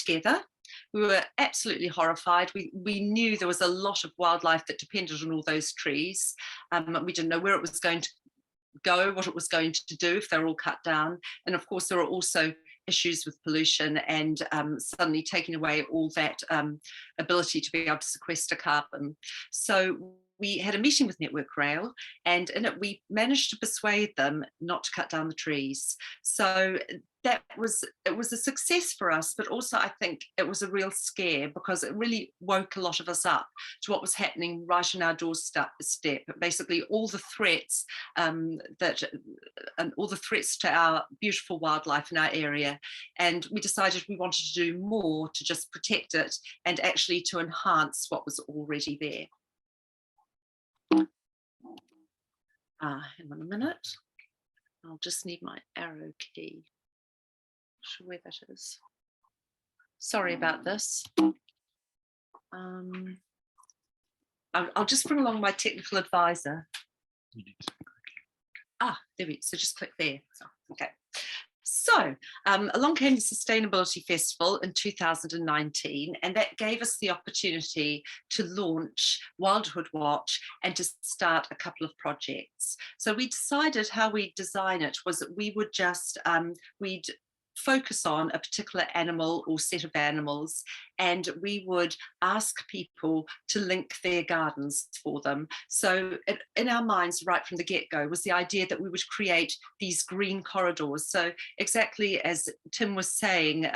together. We were absolutely horrified. We knew there was a lot of wildlife that depended on all those trees. We didn't know where it was going to go, what it was going to do if they're all cut down. And of course, there are also issues with pollution and suddenly taking away all that ability to be able to sequester carbon. So we had a meeting with Network Rail, and in it we managed to persuade them not to cut down the trees. So it was a success for us, but also I think it was a real scare, because it really woke a lot of us up to what was happening right on our doorstep. Basically, all the threats and all the threats to our beautiful wildlife in our area, and we decided we wanted to do more to just protect it and actually to enhance what was already there. Hang on a minute. I'll just need my arrow key. Not sure where that is. Sorry about this. I'll just bring along my technical advisor. There we go. So just click there. Okay. So along came the Sustainability Festival in 2019, and that gave us the opportunity to launch Wilderhood Watch and to start a couple of projects. So we decided how we'd design it was that we would just, we'd focus on a particular animal or set of animals, and we would ask people to link their gardens for them. So in our minds right from the get-go was the idea that we would create these green corridors. So exactly as Tim was saying,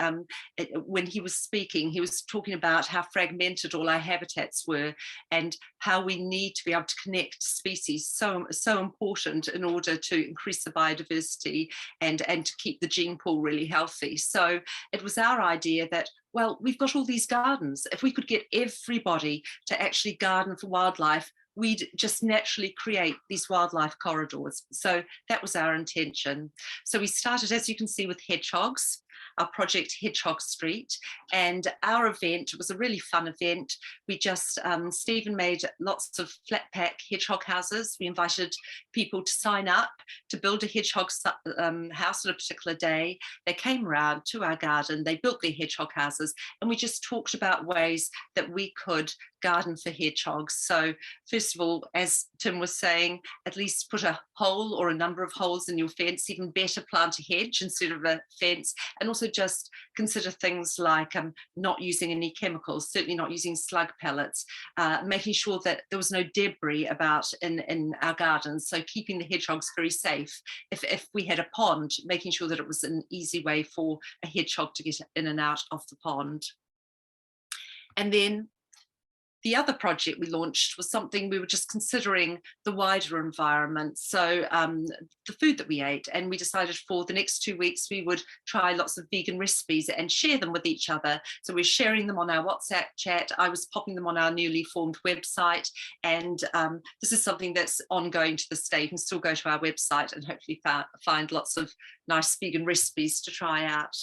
when he was speaking, he was talking about how fragmented all our habitats were and how we need to be able to connect species, so important in order to increase the biodiversity and to keep the gene pool really healthy. So it was our idea that, well, we've got all these gardens. If we could get everybody to actually garden for wildlife, we'd just naturally create these wildlife corridors. So that was our intention. So we started, as you can see, with hedgehogs, our project Hedgehog Street, and our event was a really fun event. We just, Stephen made lots of flat pack hedgehog houses. We invited people to sign up to build a hedgehog house on a particular day. They came around to our garden, they built their hedgehog houses, and we just talked about ways that we could garden for hedgehogs. So first of all, as Tim was saying, at least put a hole or a number of holes in your fence, even better plant a hedge instead of a fence, and also just consider things like not using any chemicals, certainly not using slug pellets, making sure that there was no debris about in our gardens, so keeping the hedgehogs very safe. If we had a pond, making sure that it was an easy way for a hedgehog to get in and out of the pond. And then the other project we launched was something we were just considering the wider environment. So the food that we ate, and we decided for the next 2 weeks, we would try lots of vegan recipes and share them with each other. So we're sharing them on our WhatsApp chat. I was popping them on our newly formed website. And this is something that's ongoing to this day. You can still go to our website and hopefully find lots of nice vegan recipes to try out.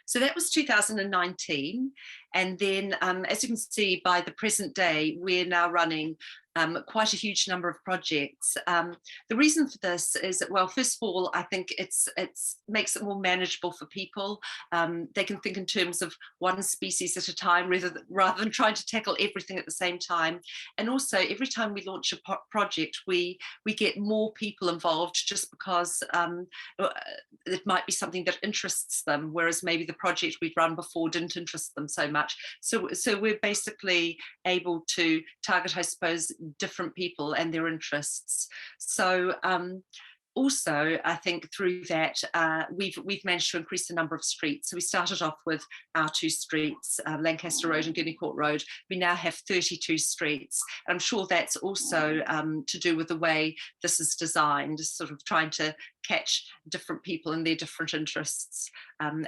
So that was 2019. And then, as you can see, by the present day, we're now running quite a huge number of projects. The reason for this is that, well, first of all, I think it makes it more manageable for people. They can think in terms of one species at a time rather than trying to tackle everything at the same time. And also, every time we launch a project, we get more people involved just because it might be something that interests them, whereas maybe the project we'd run before didn't interest them so much. So we're basically able to target, I suppose, different people and their interests. So also, I think through that, we've managed to increase the number of streets. So we started off with our 2 streets, Lancaster Road and Guinea Court Road. We now have 32 streets. And I'm sure that's also to do with the way this is designed, sort of trying to catch different people and their different interests and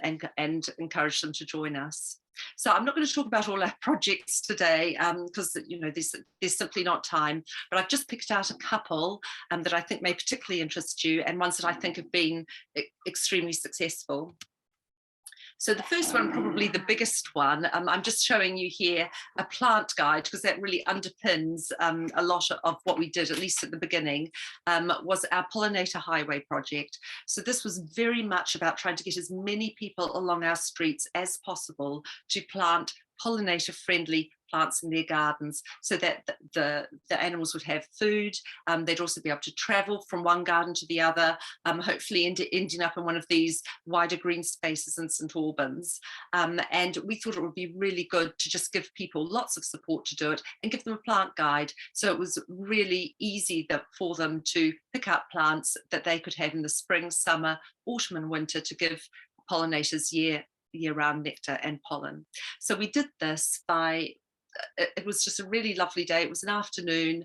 encourage them to join us. So I'm not going to talk about all our projects today because there's simply not time, but I've just picked out a couple that I think may particularly interest you and ones that I think have been extremely successful. So the first one, probably the biggest one, I'm just showing you here a plant guide, because that really underpins a lot of what we did, at least at the beginning, was our Pollinator Highway project. So this was very much about trying to get as many people along our streets as possible to plant pollinator-friendly plants in their gardens, so that the animals would have food. They'd also be able to travel from one garden to the other, hopefully ending up in one of these wider green spaces in St Albans. And we thought it would be really good to just give people lots of support to do it and give them a plant guide. So it was really easy for them to pick up plants that they could have in the spring, summer, autumn and winter to give pollinators year-round nectar and pollen. So we did this by, it was just a really lovely day. It was an afternoon.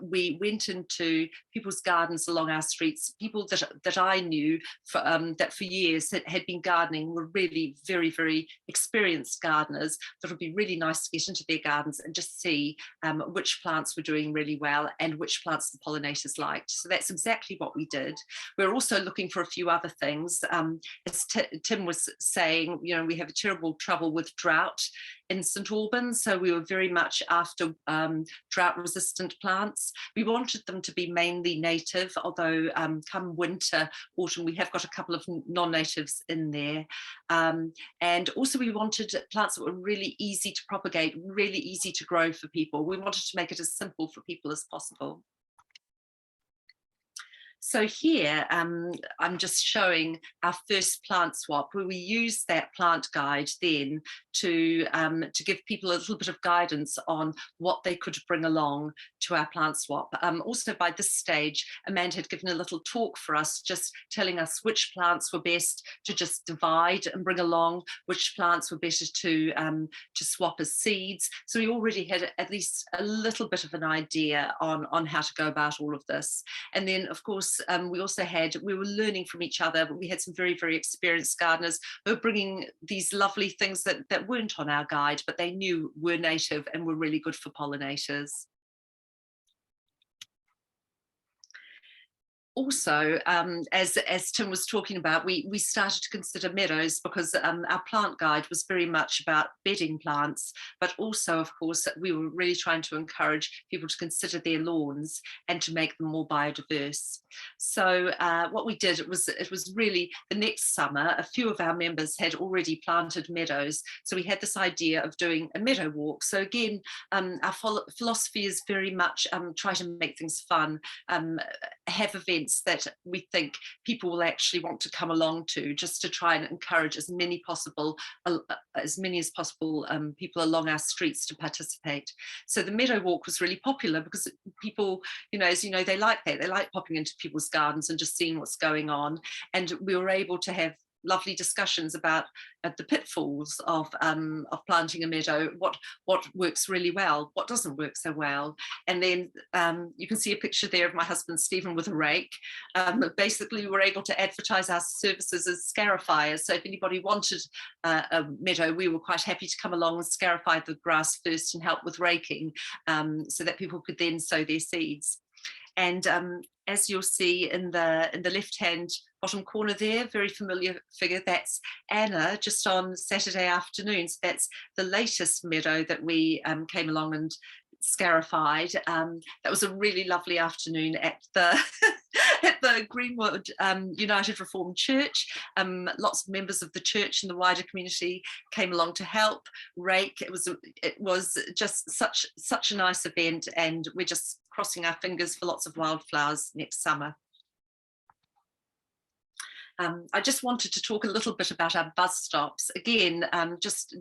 We went into people's gardens along our streets, people that I knew that for years had been gardening, were really very, very experienced gardeners, that would be really nice to get into their gardens and just see which plants were doing really well and which plants the pollinators liked. So that's exactly what we did. We're also looking for a few other things. As Tim was saying, you know, we have a terrible trouble with drought in St Albans, so we were very much after drought-resistant plants. We wanted them to be mainly native, although come winter, autumn, we have got a couple of non-natives in there. And also we wanted plants that were really easy to propagate, really easy to grow for people. We wanted to make it as simple for people as possible. So here, I'm just showing our first plant swap, where we used that plant guide then to give people a little bit of guidance on what they could bring along to our plant swap. Also by this stage, Amanda had given a little talk for us, just telling us which plants were best to just divide and bring along, which plants were better to swap as seeds. So we already had at least a little bit of an idea on how to go about all of this. And then, of course, we were learning from each other, but we had some very, very experienced gardeners who were bringing these lovely things that weren't on our guide, but they knew were native and were really good for pollinators. Also, as Tim was talking about, we started to consider meadows, because our plant guide was very much about bedding plants, but also, of course, we were really trying to encourage people to consider their lawns and to make them more biodiverse. So what we did, it was really the next summer, a few of our members had already planted meadows. So we had this idea of doing a meadow walk. So again, our philosophy is very much try to make things fun, have events that we think people will actually want to come along to, just to try and encourage as many as possible people along our streets to participate. So the Meadow Walk was really popular because people, you know, as you know, they like that. They like popping into people's gardens and just seeing what's going on. And we were able to have lovely discussions about the pitfalls of planting a meadow, what works really well, what doesn't work so well. And then you can see a picture there of my husband Stephen with a rake. Basically, we were able to advertise our services as scarifiers. So if anybody wanted a meadow, we were quite happy to come along and scarify the grass first and help with raking, so that people could then sow their seeds. And as you'll see in the left-hand bottom corner there, very familiar figure, that's Anna, just on Saturday afternoons. That's the latest meadow that we came along and scarified. That was a really lovely afternoon at the at the Greenwood United Reformed Church. Lots of members of the church and the wider community came along to help rake. It was just such a nice event, and we're just crossing our fingers for lots of wildflowers next summer. I just wanted to talk a little bit about our bus stops. Again, just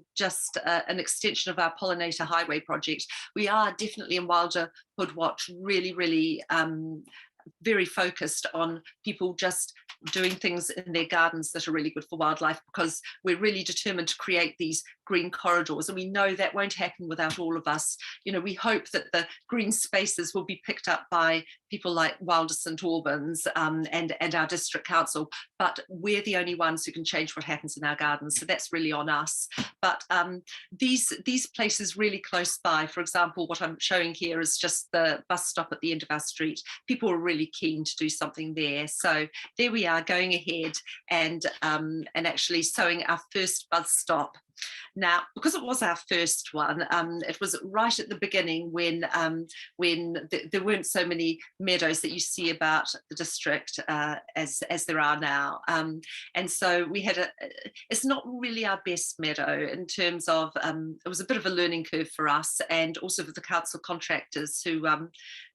an extension of our Pollinator Highway project. We are definitely in Wilderhood Watch really very focused on people just doing things in their gardens that are really good for wildlife, because we're really determined to create these green corridors, and we know that won't happen without all of us. You know, we hope that the green spaces will be picked up by people like Wilder St Albans and our district council, but we're the only ones who can change what happens in our gardens, so that's really on us. But these places really close by, for example, what I'm showing here is just the bus stop at the end of our street. People are really keen to do something there, so there we are, going ahead and actually sowing our first bus stop. Now, because it was our first one, it was right at the beginning when there weren't so many meadows that you see about the district as there are now. And so we had it's not really our best meadow in terms of, it was a bit of a learning curve for us, and also for the council contractors who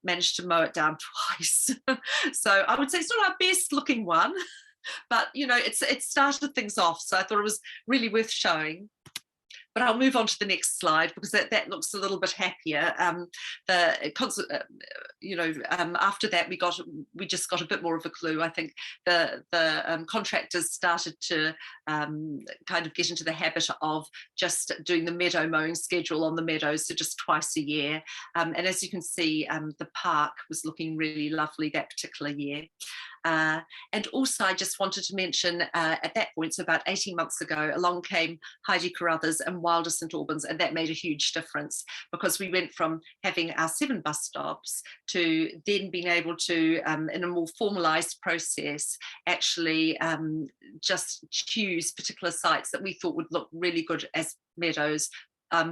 managed to mow it down twice. So I would say it's not our best looking one, but you know, it started things off, so I thought it was really worth showing. But I'll move on to the next slide because that looks a little bit happier. After that we just got a bit more of a clue. I think the contractors started to kind of get into the habit of just doing the meadow mowing schedule on the meadows, so just twice a year. And as you can see, the park was looking really lovely that particular year. And also I just wanted to mention at that point, so about 18 months ago, along came Heidi Carruthers and Wilder St Albans, and that made a huge difference because we went from having our 7 bus stops to then being able to, in a more formalised process, actually just choose particular sites that we thought would look really good as meadows,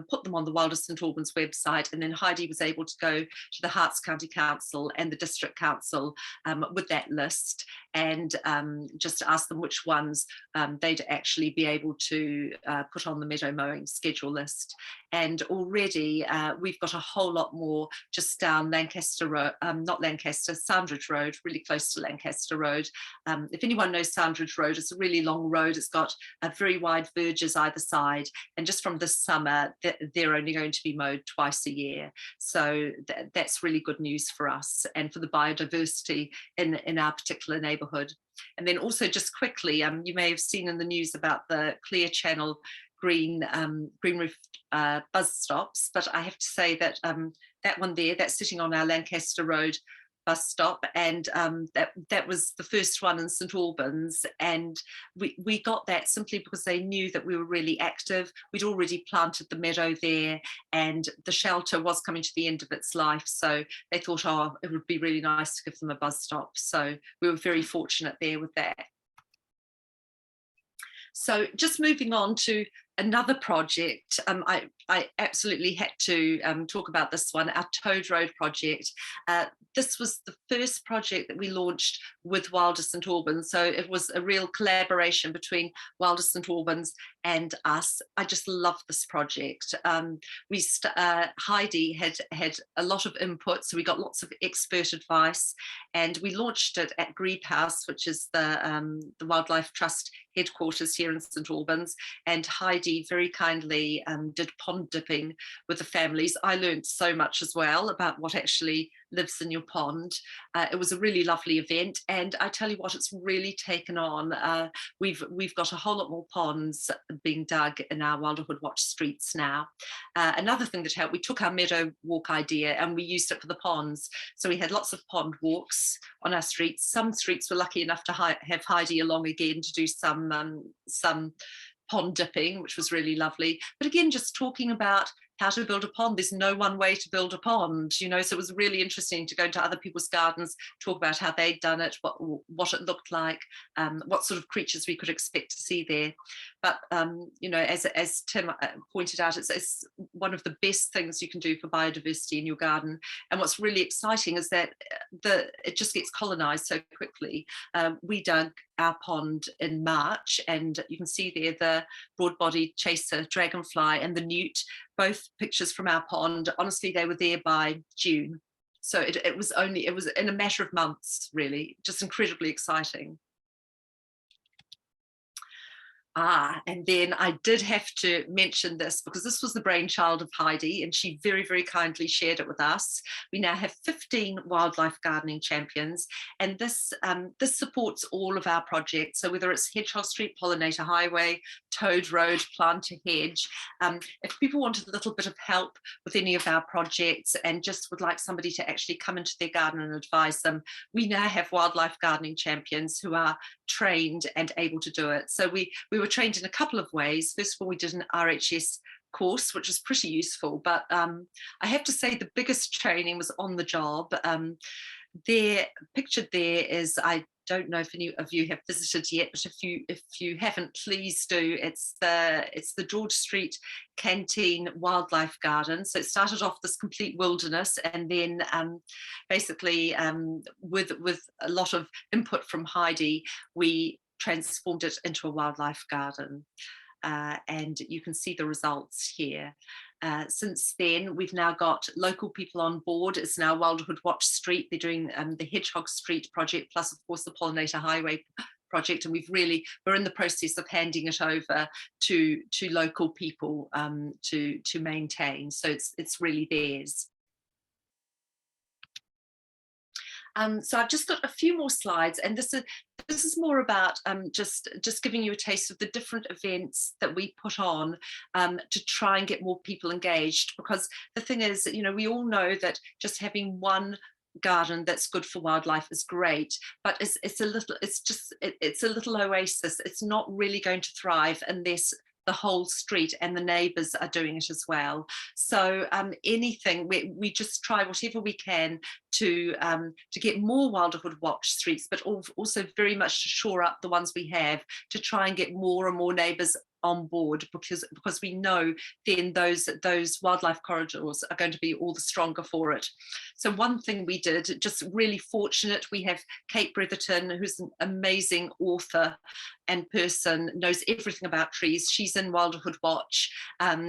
put them on the Wilder St Albans website, and then Heidi was able to go to the Hearts County Council and the District Council with that list and just ask them which ones they'd actually be able to put on the meadow mowing schedule list. And already we've got a whole lot more just down Lancaster Road, not Lancaster, Sandridge Road, really close to Lancaster Road. If anyone knows Sandridge Road, it's a really long road. It's got very wide verges either side, and just from this summer, they're only going to be mowed twice a year. So that's really good news for us and for the biodiversity in our particular neighbourhood. And then also just quickly, you may have seen in the news about the Clear Channel green roof bus stops, but I have to say that that one there, that's sitting on our Lancaster Road bus stop, and that was the first one in St Albans, and we got that simply because they knew that we were really active. We'd already planted the meadow there, and the shelter was coming to the end of its life, so they thought, oh, it would be really nice to give them a bus stop. So we were very fortunate there with that. So just moving on to another project, I absolutely had to talk about this one, our Toad Road project. This was the first project that we launched with Wilder St Albans, so it was a real collaboration between Wilder St Albans and us. I just love this project. Heidi had a lot of input, so we got lots of expert advice, and we launched it at Grebe House, which is the Wildlife Trust headquarters here in St Albans, and Heidi very kindly did pond dipping with the families. I learned so much as well about what actually lives in your pond. It was a really lovely event, and I tell you what, it's really taken on. We've got a whole lot more ponds being dug in our Wilderhood Watch streets now. Another thing that helped, we took our Meadow Walk idea and we used it for the ponds. So we had lots of pond walks on our streets. Some streets were lucky enough to have Heidi along again to do some pond dipping, which was really lovely. But again, just talking about how to build a pond. There's no one way to build a pond, you know, so it was really interesting to go into other people's gardens, talk about how they'd done it, what it looked like, what sort of creatures we could expect to see there. But, you know, as Tim pointed out, it's one of the best things you can do for biodiversity in your garden. And what's really exciting is that it just gets colonized so quickly. We dug our pond in March, and you can see there the broad-bodied chaser dragonfly and the newt, both pictures from our pond. Honestly, they were there by June. So it was in a matter of months, really, just incredibly exciting. And then I did have to mention this because this was the brainchild of Heidi, and she very, very kindly shared it with us. We now have 15 wildlife gardening champions, and this supports all of our projects. So whether it's Hedgehog Street, Pollinator Highway, Toad Road, Plant a Hedge, if people wanted a little bit of help with any of our projects and just would like somebody to actually come into their garden and advise them, we now have wildlife gardening champions who are trained and able to do it. So we were trained in a couple of ways. First of all, we did an RHS course, which was pretty useful, but I have to say the biggest training was on the job. There, pictured there is, I don't know if any of you have visited yet, but if you haven't, please do. It's the George Street Canteen Wildlife Garden. So it started off this complete wilderness, and then basically with a lot of input from Heidi, we transformed it into a wildlife garden. And you can see the results here. Since then, we've now got local people on board. It's now Wilderhood Watch Street. They're doing the Hedgehog Street project, plus of course the Pollinator Highway project, and we're in the process of handing it over to local people to maintain. So it's really theirs. So I've just got a few more slides, and this is more about just giving you a taste of the different events that we put on to try and get more people engaged. Because the thing is, you know, we all know that just having one garden that's good for wildlife is great, but it's a little oasis. It's not really going to thrive unless the whole street and the neighbours are doing it as well. So anything, we just try whatever we can to get more Wilderhood Watch streets, but also very much to shore up the ones we have, to try and get more and more neighbours on board, because we know then those wildlife corridors are going to be all the stronger for it. So one thing we did, just really fortunate, we have Kate Bretherton, who's an amazing author and person, knows everything about trees. She's in Wilderhood Watch.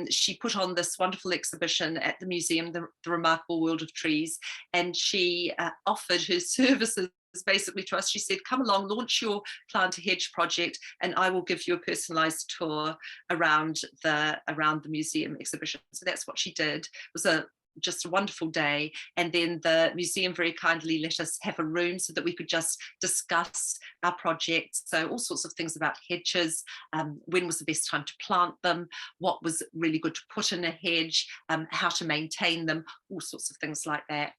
She put on this wonderful exhibition at the museum, the Remarkable World of Trees, and she offered her services basically to us. She said, come along, launch your Plant a Hedge project, and I will give you a personalised tour around the museum exhibition. So that's what she did. It was just a wonderful day, and then the museum very kindly let us have a room so that we could just discuss our projects. So all sorts of things about hedges, when was the best time to plant them, what was really good to put in a hedge, how to maintain them, all sorts of things like that.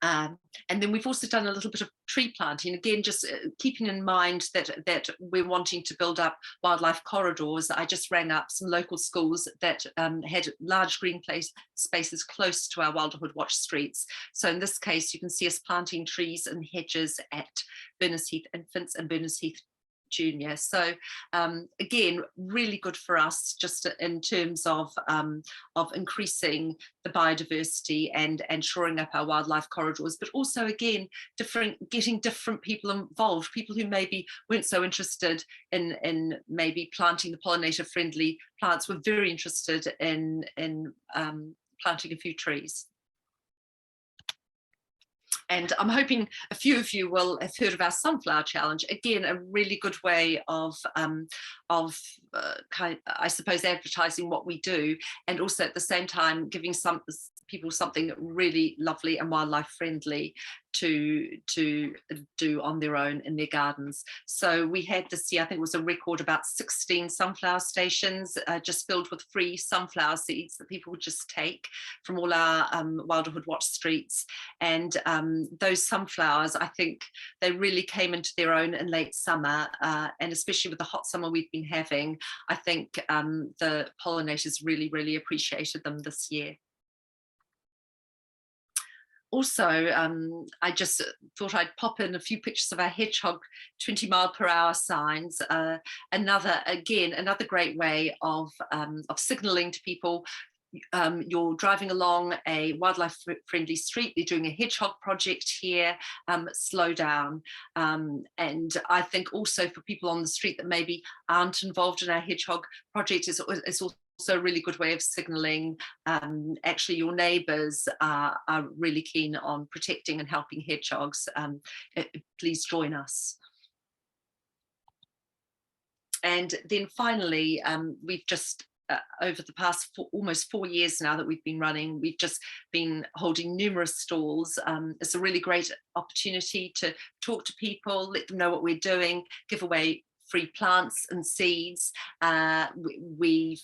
And then we've also done a little bit of tree planting, again, just keeping in mind that we're wanting to build up wildlife corridors. I just rang up some local schools that had large green spaces close to our Wilderhood Watch streets. So in this case, you can see us planting trees and hedges at Berners Heath Infants and Berners Heath Junior. So again, really good for us just in terms of increasing the biodiversity and shoring up our wildlife corridors, but also again getting different people involved, people who maybe weren't so interested in maybe planting the pollinator friendly plants, were very interested in planting a few trees. And I'm hoping a few of you will have heard of our Sunflower Challenge. Again, a really good way of I suppose, advertising what we do, and also at the same time giving people something really lovely and wildlife friendly to do on their own in their gardens. So we had this year, I think it was a record, about 16 sunflower stations just filled with free sunflower seeds that people would just take from all our Wilderhood Watch streets. And those sunflowers, I think they really came into their own in late summer, and especially with the hot summer we've been having, I think the pollinators really, really appreciated them this year. Also, I just thought I'd pop in a few pictures of our hedgehog 20-mile-per-hour signs. Another great way of signalling to people. You're driving along a wildlife friendly street, you're doing a hedgehog project here, slow down. And I think also for people on the street that maybe aren't involved in our hedgehog project, is also a really good way of signalling actually your neighbours are really keen on protecting and helping hedgehogs. Please join us. And then finally, we've just over the past almost 4 years now that we've been running, we've just been holding numerous stalls. It's a really great opportunity to talk to people, let them know what we're doing, give away free plants and seeds. We've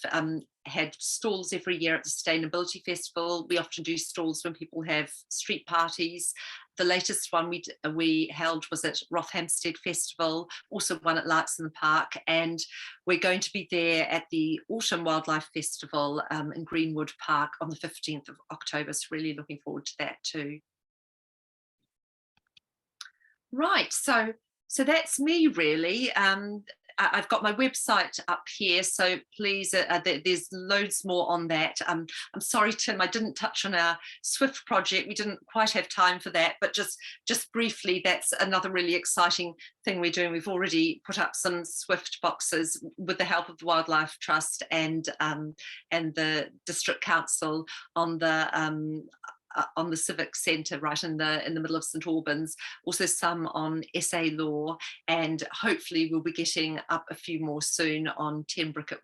had stalls every year at the Sustainability Festival. We often do stalls when people have street parties. The latest one we held was at Rothamsted Festival, also one at Larks in the Park, and we're going to be there at the Autumn Wildlife Festival in Greenwood Park on the 15th of October, so really looking forward to that too. Right, so that's me really. I've got my website up here, so please, there's loads more on that. I'm sorry, Tim, I didn't touch on our Swift project. We didn't quite have time for that, but just briefly, that's another really exciting thing we're doing. We've already put up some Swift boxes with the help of the Wildlife Trust and the District Council on the Civic Centre right in the middle of St Albans, also some on SA law, and hopefully we'll be getting up a few more soon on 10 Bricket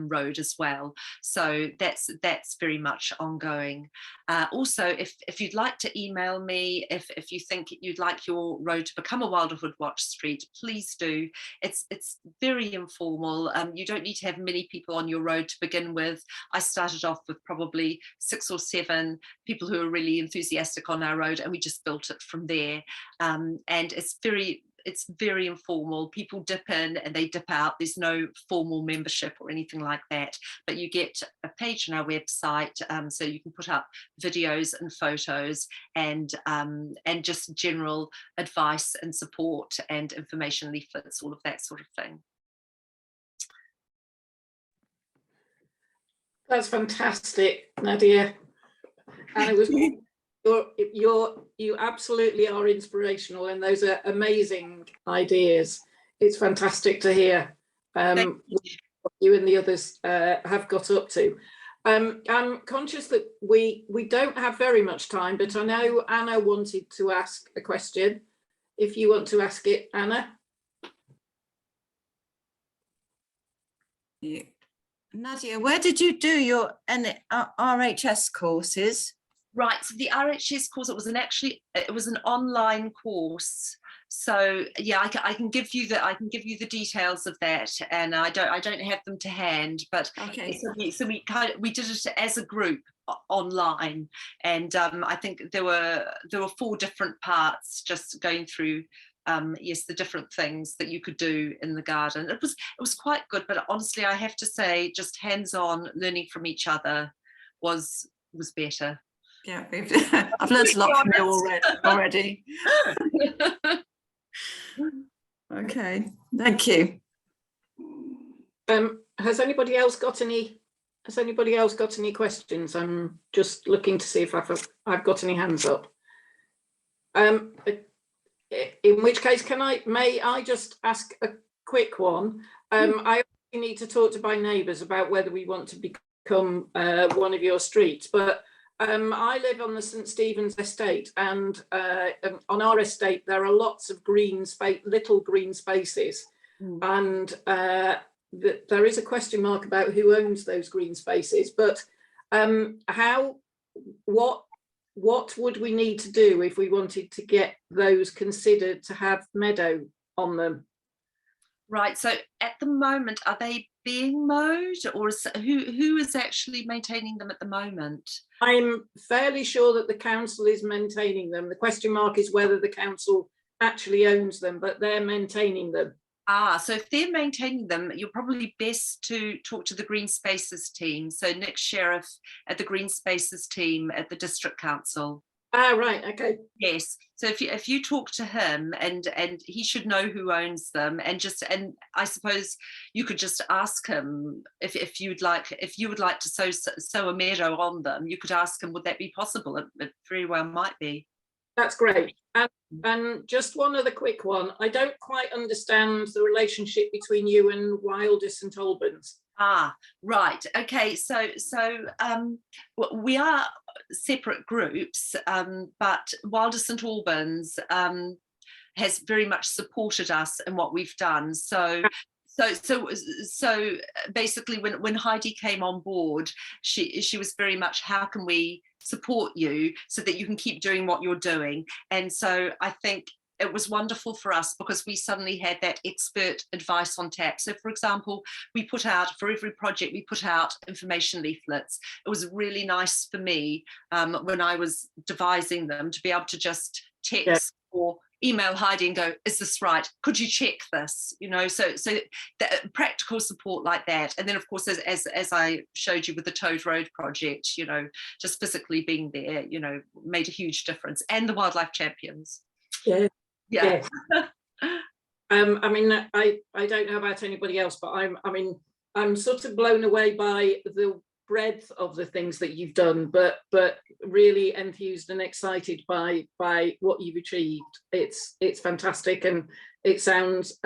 Road as well. So that's very much ongoing. Also, if you'd like to email me, if you think you'd like your road to become a Wilderhood Watch Street, please do. It's very informal. You don't need to have many people on your road to begin with. I started off with probably 6 or 7 people who are really enthusiastic on our road, and we just built it from there. And it's very informal. People dip in and they dip out. There's no formal membership or anything like that, but you get a page on our website, so you can put up videos and photos and just general advice and support and information leaflets, all of that sort of thing. That's fantastic, Nadia. And it was you absolutely are inspirational, and those are amazing ideas. It's fantastic to hear what you and the others have got up to. I'm conscious that we don't have very much time, but I know Anna wanted to ask a question. If you want to ask it, Anna. Yeah. Nadia, where did you do your RHS courses? Right, so the RHS course, it was an online course. So yeah, I can give you the details of that, and I don't have them to hand, but okay. So we did it as a group online, and I think there were 4 different parts, just going through yes, the different things that you could do in the garden. It was quite good, but honestly, I have to say, just hands-on learning from each other was better. Yeah, I've learned a lot from you already. Okay, thank you. Has anybody else got any questions? I'm just looking to see if I've got any hands up. In which case, may I just ask a quick one? I need to talk to my neighbours about whether we want to become one of your streets, but I live on the St Stephen's estate, and on our estate there are lots of little green spaces, and there is a question mark about who owns those green spaces. But what would we need to do if we wanted to get those considered to have meadow on them? Right, so at the moment, are they being mowed, or who is actually maintaining them at the moment? I'm fairly sure that the council is maintaining them. The question mark is whether the council actually owns them, but they're maintaining them. So if they're maintaining them, you're probably best to talk to the Green Spaces team. So Nick Sheriff at the Green Spaces team at the District Council. Right, okay. Yes, so if you talk to him, and he should know who owns them, and I suppose you could just ask him if you would like to sow a meadow on them. You could ask him, would that be possible? It very well might be. That's great. And just one other quick one. I don't quite understand the relationship between you and Wilder St Albans. Right. Okay. So we are separate groups, but Wilder St Albans has very much supported us in what we've done. So So basically, when Heidi came on board, she was very much, how can we support you so that you can keep doing what you're doing? And so I think it was wonderful for us because we suddenly had that expert advice on tap. So for example, we put out, for every project, we put out information leaflets. It was really nice for me when I was devising them to be able to just text or email Heidi and go, is this right? Could you check this? You know, so that practical support like that. And then of course, as I showed you with the Toad Road project, you know, just physically being there, you know, made a huge difference. And the wildlife champions. Yeah. Yeah. I mean, I don't know about anybody else, but I'm sort of blown away by the breadth of the things that you've done, but really enthused and excited by what you've achieved. It's fantastic, and it sounds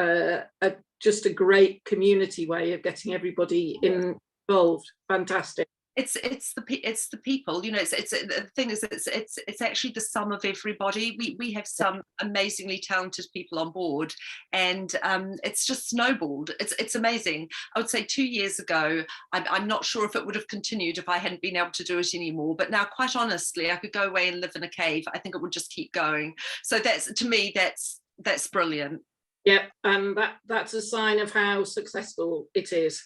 just a great community way of getting everybody involved. Fantastic. It's the people, you know. It's the thing is, it's actually the sum of everybody. We have some amazingly talented people on board, and it's just snowballed. It's amazing. I would say 2 years ago, I'm not sure if it would have continued if I hadn't been able to do it anymore. But now, quite honestly, I could go away and live in a cave. I think it would just keep going. So that's, to me, that's brilliant. Yeah, and that's a sign of how successful it is.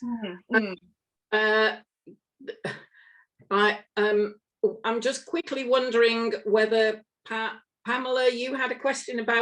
I'm just quickly wondering whether Pamela, you had a question about